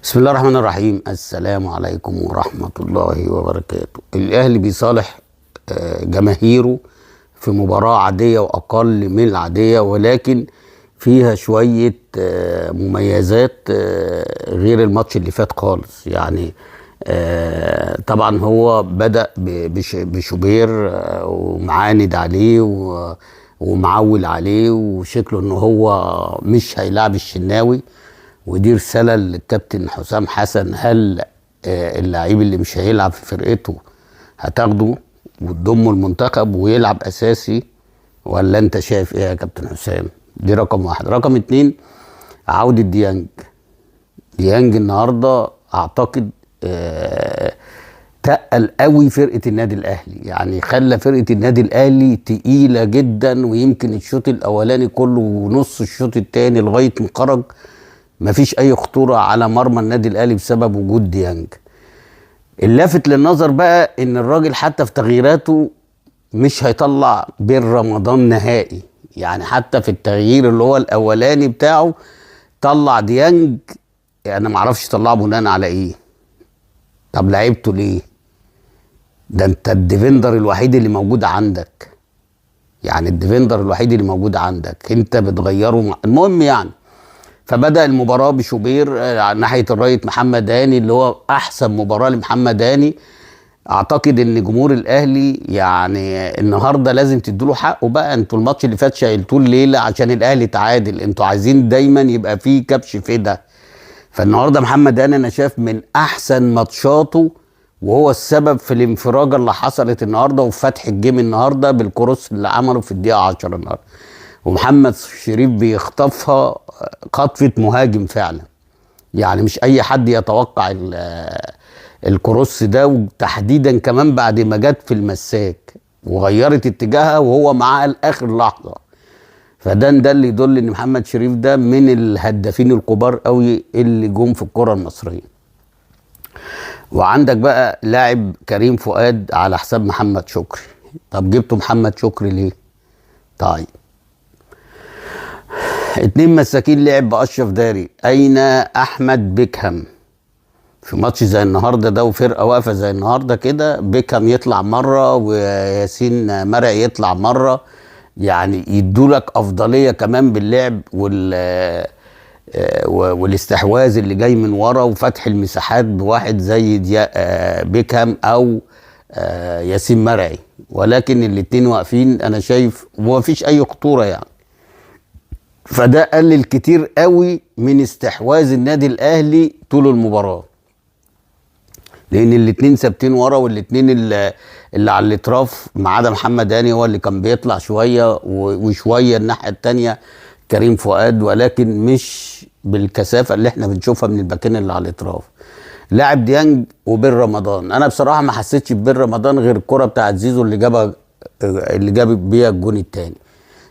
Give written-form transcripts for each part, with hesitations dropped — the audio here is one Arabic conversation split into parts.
بسم الله الرحمن الرحيم. السلام عليكم ورحمة الله وبركاته. الأهلي بيصالح جماهيره في مباراة عادية وأقل من العادية، ولكن فيها شوية مميزات غير الماتش اللي فات خالص. يعني طبعا هو بدأ بشوبير ومعاند عليه ومعول عليه، وشكله ان هو مش هيلاعب الشناوي، ودي رسالة للكابتن حسام حسن. هل اللعيب اللي مش هيلعب في فرقته هتاخده وتضمه المنتخب ويلعب أساسي، ولا أنت شايف إيه يا كابتن حسام؟ دي رقم واحد. رقم اتنين، عودة ديانج النهاردة أعتقد تقل قوي فرقة النادي الأهلي، يعني خلى فرقة النادي الأهلي تقيلة جدا. ويمكن الشوط الأولاني كله ونص الشوط التاني لغاية ما خرج مفيش اي خطوره على مرمى النادي الاهلي بسبب وجود ديانج. اللافت للنظر بقى ان الراجل حتى في تغييراته مش هيطلع بين رمضان نهائي، يعني حتى في التغيير اللي هو الاولاني بتاعه طلع ديانج. انا معرفش طلعه بناء على ايه. طب لعبته ليه؟ ده انت الديفندر الوحيد اللي موجود عندك، يعني الديفندر الوحيد اللي موجود عندك انت بتغيره. المهم يعني فبدأ المباراة بشوبير ناحية الرايت محمد هاني، اللي هو أحسن مباراة لمحمد هاني. أعتقد إن جمهور الأهلي يعني النهاردة لازم تدوله حقه بقى. أنتوا الماتش اللي فات شايلتوه الليلة عشان الأهلي تعادل، أنتوا عايزين دايما يبقى فيه كبش فدا. فالنهاردة محمد هاني أنا شايف من أحسن ماتشاته، وهو السبب في الانفراجة اللي حصلت النهاردة وفتح الجيم النهاردة بالكروس اللي عمله في الدقيقة 10 النهاردة. ومحمد شريف بيخطفها خطفة مهاجم فعلا، يعني مش اي حد يتوقع الكروس ده، وتحديدا كمان بعد ما جت في المساك وغيرت اتجاهها وهو معاها لاخر لحظه. فده اللي يدل ان محمد شريف ده من الهدافين الكبار قوي اللي جم في الكره المصريه. وعندك بقى لاعب كريم فؤاد على حساب محمد شكري. طب جبتوا محمد شكري ليه؟ طيب، اتنين مساكين لعب بأشرف داري. أين أحمد بيكهام في ماتش زي النهارده ده وفرقة واقفة زي النهارده كده؟ بيكهام يطلع مرة وياسين مرعي يطلع مرة، يعني يدولك أفضلية كمان باللعب والاستحواذ اللي جاي من ورا وفتح المساحات بواحد زي بيكهام أو ياسين مرعي. ولكن الاتنين واقفين أنا شايف ومفيش أي خطورة يعني. فده قلل كتير قوي من استحواذ النادي الاهلي طول المباراه، لان الاتنين ثابتين ورا، والاتنين اللي على الاطراف ما عدا محمد هاني هو اللي كان بيطلع شويه وشويه الناحيه الثانيه كريم فؤاد، ولكن مش بالكثافه اللي احنا بنشوفها من الباكين اللي على الاطراف. لاعب ديانج وبين رمضان، انا بصراحه ما حسيتش ببين رمضان غير الكره بتاعت زيزو اللي جاب بيها الجون الثاني.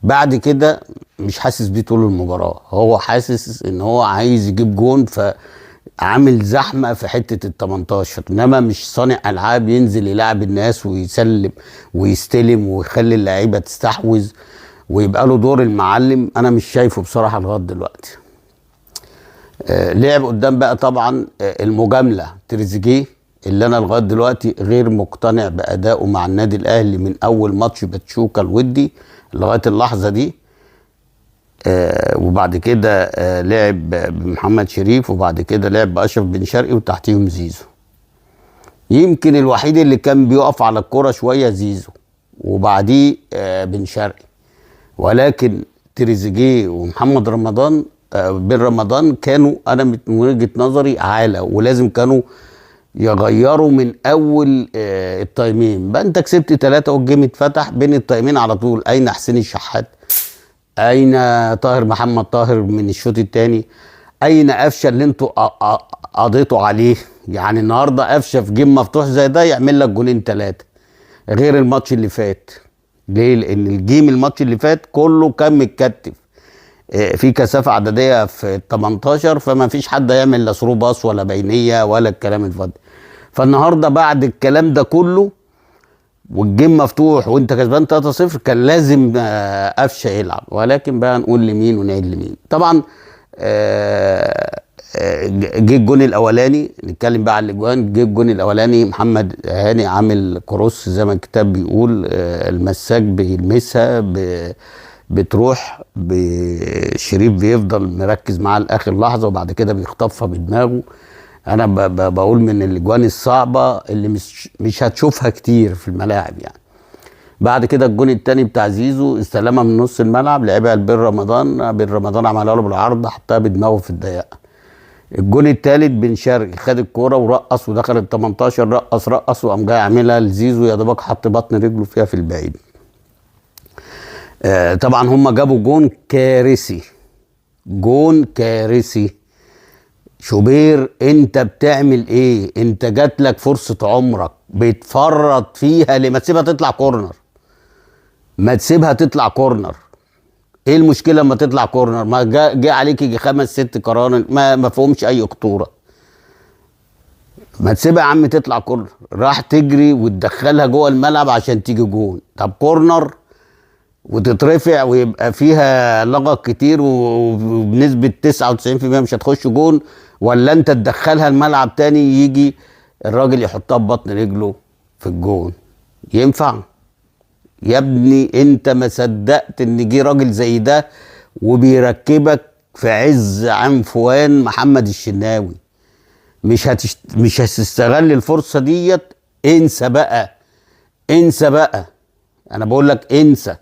بعد كده مش حاسس بيه طول المباراة. هو حاسس ان هو عايز يجيب جون، فعامل زحمة في حتة ال18، انما مش صانع العاب ينزل يلعب الناس ويسلم ويستلم ويخلي اللعيبة تستحوذ ويبقى له دور المعلم. انا مش شايفه بصراحة لغاية دلوقتي. لعب قدام بقى طبعا المجاملة تريزيجيه، اللي انا لغاية دلوقتي غير مقتنع بأدائه مع النادي الاهلي من اول ماتش باتشوكا الودي لغايه اللحظه دي. وبعد كده لعب بمحمد شريف، وبعد كده لعب باشرف بن شرقي وتحتيهم زيزو. يمكن الوحيد اللي كان بيقف على الكرة شويه زيزو وبعديه بن شرقي، ولكن تريزيجيه ومحمد رمضان بن رمضان كانوا انا من وجهه نظري عالة، ولازم كانوا يغيروا من اول التايمين. بقى انت كسبت 3 والجيم اتفتح بين التايمين على طول. اين حسين الشحات؟ اين طاهر محمد طاهر من الشوط الثاني؟ اين قفشه اللي انتوا قضيتوا عليه؟ يعني النهارده قفشه في جيم مفتوح زي ده يعمل لك جولين 3 غير الماتش اللي فات. ليه؟ لان الجيم الماتش اللي فات كله كان متكتف في كثافه عدديه في ال 18، فما فيش حد هيعمل لا ثرو باص ولا بينيه ولا الكلام الفاضي. فالنهارده بعد الكلام ده كله والجيم مفتوح وانت كسبان 3-0 كان لازم قفشه يلعب. ولكن بقى نقول لمين ونعيد لمين؟ طبعا جه الجون الاولاني، نتكلم بقى على الاجوان. جه الجون الاولاني محمد هاني عامل كروس زي ما الكتاب بيقول، المساك بيلمسها بتروح شريف بيفضل مركز معاه لاخر لحظه، وبعد كده بيخطفها بدماغه. انا بقول من الاجوان الصعبه اللي مش هتشوفها كتير في الملاعب يعني. بعد كده الجون الثاني بتاع زيزو، استلمها من نص الملعب لعبها لبن رمضان، بن رمضان عملها له بالعرض، حطها بدماغه في الضيقه. الجون الثالث بن شرقي خد الكوره ورقص ودخل ال 18، رقص وقام جاي عاملها لزيزو، يا دوبك حط بطن رجله فيها في البعيد. طبعا هم جابوا جون كارثي، جون كارثي. شوبير انت بتعمل ايه؟ انت جات لك فرصه عمرك بتفرط فيها ليه؟ ما تسيبها تطلع كورنر، ما تسيبها تطلع كورنر. ايه المشكله لما تطلع كورنر؟ ما جه عليك يجي 5 6 قرارن ما فيهمش اي خطوره. ما تسيبها يا عم تطلع كورنر، راح تجري وتدخلها جوه الملعب عشان تيجي جون. طب كورنر وتترفع ويبقى فيها لغط كتير وبنسبه 99% مش هتخش جون، ولا انت تدخلها الملعب تاني يجي الراجل يحطها ببطن رجله في الجون؟ ينفع؟ يا ابني انت ما صدقت ان جه راجل زي ده وبيركبك في عز عنفوان محمد الشناوي. مش هتستغل الفرصه ديت؟ انسى بقى، انسى بقى، انا بقول لك انسى.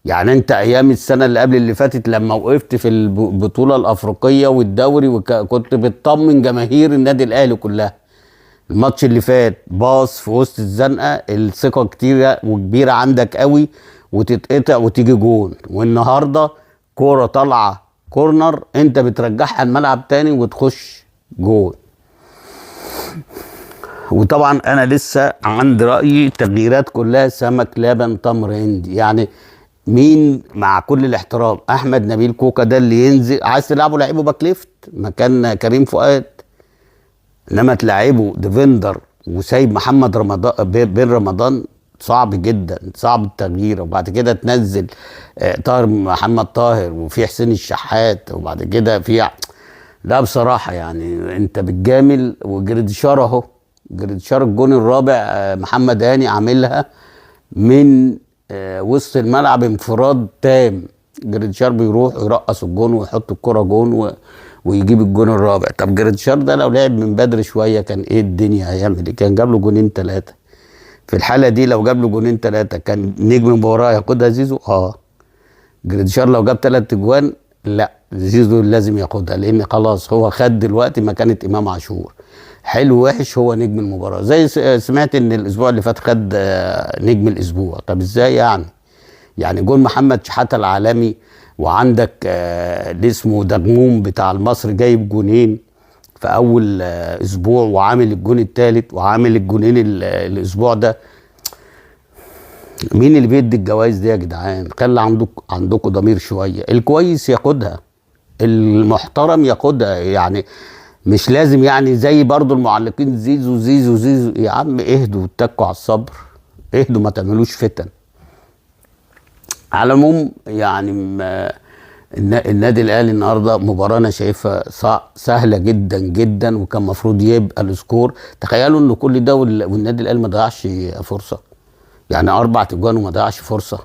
يعني انت ايام السنه اللي قبل اللي فاتت لما وقفت في البطوله الافريقيه والدوري وكنت بتطمن جماهير النادي الاهلي كلها، الماتش اللي فات باص في وسط الزنقه، الثقه كتيره وكبيره عندك قوي وتتقطع وتيجي جون. والنهارده كوره طالعه كورنر انت بترجعها الملعب تاني وتخش جون. وطبعا انا لسه عندي رايي تغييرات كلها سمك لبن تمر هندي. يعني مين مع كل الاحترام، احمد نبيل كوكا ده اللي ينزل عايز تلعبه لعيبه باك ليفت مكان كريم فؤاد، انما تلعبه ديفندر وسايب محمد رمضان بن رمضان صعب جدا، صعب التغيير. وبعد كده تنزل طاهر محمد طاهر وفي حسين الشحات وبعد كده في لا بصراحه يعني انت بتجامل. وجريدشار اهو، جريدشار الجون الرابع محمد هاني عاملها من وسط الملعب انفراد تام. جريدشار بيروح يرقص الجون ويحط الكرة جون ويجيب الجون الرابع. طب جريدشار ده لو لعب من بدري شويه كان ايه الدنيا هيعمل ايه؟ كان جاب له جونين 3. في الحاله دي لو جاب له جونين 3 كان نجم المباراه ياخدها زيزو. جريدشار لو جاب 3 اجوان لا زيزو لازم ياخدها، لان خلاص هو خد دلوقتي مكانه امام عاشور. حلو وحش هو نجم المباراه. زي سمعت ان الاسبوع اللي فات خد نجم الاسبوع. طب ازاي يعني؟ يعني جون محمد شحاته العالمي وعندك اللي اسمه دغموم بتاع المصري جايب جونين في اول اسبوع وعامل الجون الثالث وعامل الجونين الاسبوع ده. مين اللي بيدي الجوائز دي يا جدعان؟ خلي عندكم ضمير شويه. الكويس ياخدها، المحترم ياخدها، يعني مش لازم يعني زي برضو المعلقين زيزو زيزو زيزو. يا عم اهدوا واتكوا على الصبر، اهدوا ما تعملوش فتن. على العموم يعني النادي الاهلي النهارده مباراه انا شايفها سهله جدا جدا، وكان المفروض يبقى السكور. تخيلوا ان كل ده والنادي الاهلي ما ضيعش فرصه، يعني 4 اجوان وما ضيعش فرصه.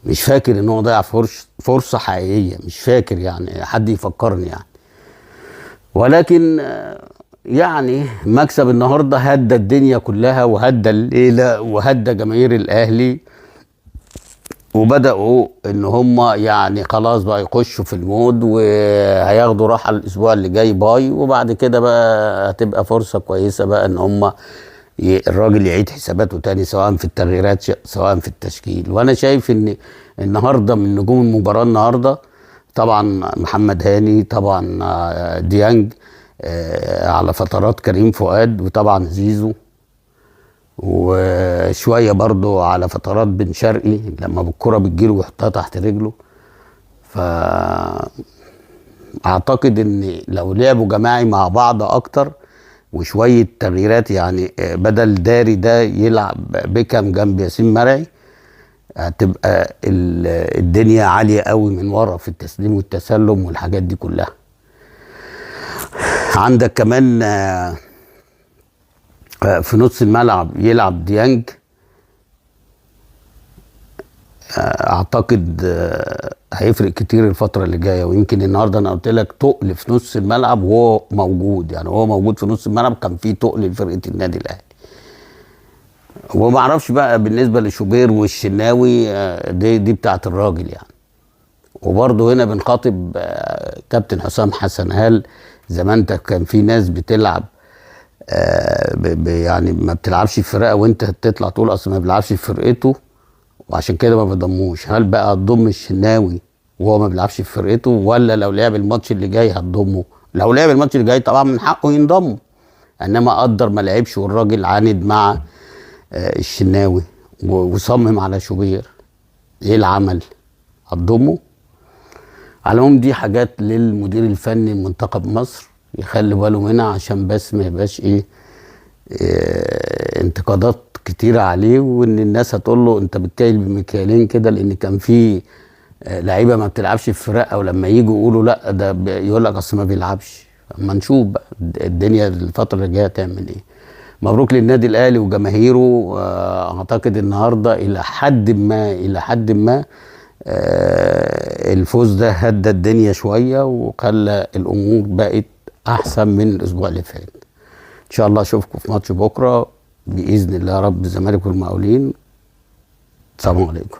مش فاكر ان هو ضيع فرصه حقيقيه، مش فاكر يعني حد يفكرني يعني. ولكن يعني مكسب النهارده هدى الدنيا كلها وهدى الليله وهدى جماهير الاهلي، وبداوا ان هم يعني خلاص بقى يخشوا في المود وهياخدوا راحه الاسبوع اللي جاي باي. وبعد كده بقى هتبقى فرصه كويسه بقى ان هم الراجل يعيد حساباته تاني سواء في التغييرات سواء في التشكيل. وانا شايف ان النهارده من نجوم المباراه النهارده طبعا محمد هاني، طبعا ديانج، على فترات كريم فؤاد، وطبعا زيزو، وشويه برضو على فترات بن شرقي لما بالكره بتجيله ويحطها تحت رجله. فاعتقد ان لو لعبوا جماعي مع بعض اكتر وشويه تغييرات، يعني بدل داري ده يلعب بيكام جنب ياسين مرعي، هتبقى الدنيا عاليه قوي من ورا في التسليم والتسلم والحاجات دي كلها. عندك كمان في نص الملعب يلعب ديانج. اعتقد هيفرق كتير الفتره اللي جايه، ويمكن النهارده انا قلت لك تقل في نص الملعب وهو موجود، يعني هو موجود في نص الملعب كان في تقل لفرقه النادي الاهلي. وما اعرفش بقى بالنسبه لشوبير والشناوي دي بتاعه الراجل يعني. وبرضه هنا بنخاطب كابتن حسام حسن، هل زمان كان في ناس بتلعب يعني ما بتلعبش في فرقه وانت تطلع تقول اصل ما بيلعبش في فرقته وعشان كده ما بيضموش؟ هل بقى هتضم الشناوي وهو ما بيلعبش في فرقته، ولا لو لعب الماتش اللي جاي هتضمه؟ لو لعب الماتش اللي جاي طبعا من حقه ينضم، انما قدر ما لعبش والراجل عاند مع الشناوي وصمم على شوبير، ايه العمل؟ هتضمه؟ على العموم دي حاجات للمدير الفني لمنتخب مصر يخلي باله منها، عشان بس ما يبقاش انتقادات كتيرة عليه، وان الناس هتقول له انت بتكيل بمكيالين كده، لان كان في لعيبه ما بتلعبش في فرقه، ولما يجوا يقولوا لا ده يقول لك اصل ما بيلعبش. اما نشوف بقى الدنيا الفتره اللي جايه تعمل ايه. مبروك للنادي الاهلي وجماهيره. اعتقد النهارده الى حد ما الفوز ده هدى الدنيا شويه وخلى الامور بقت احسن من الاسبوع اللي فات. ان شاء الله اشوفكم في ماتش بكره باذن الله يا رب، الزمالك والمقاولين. السلام عليكم.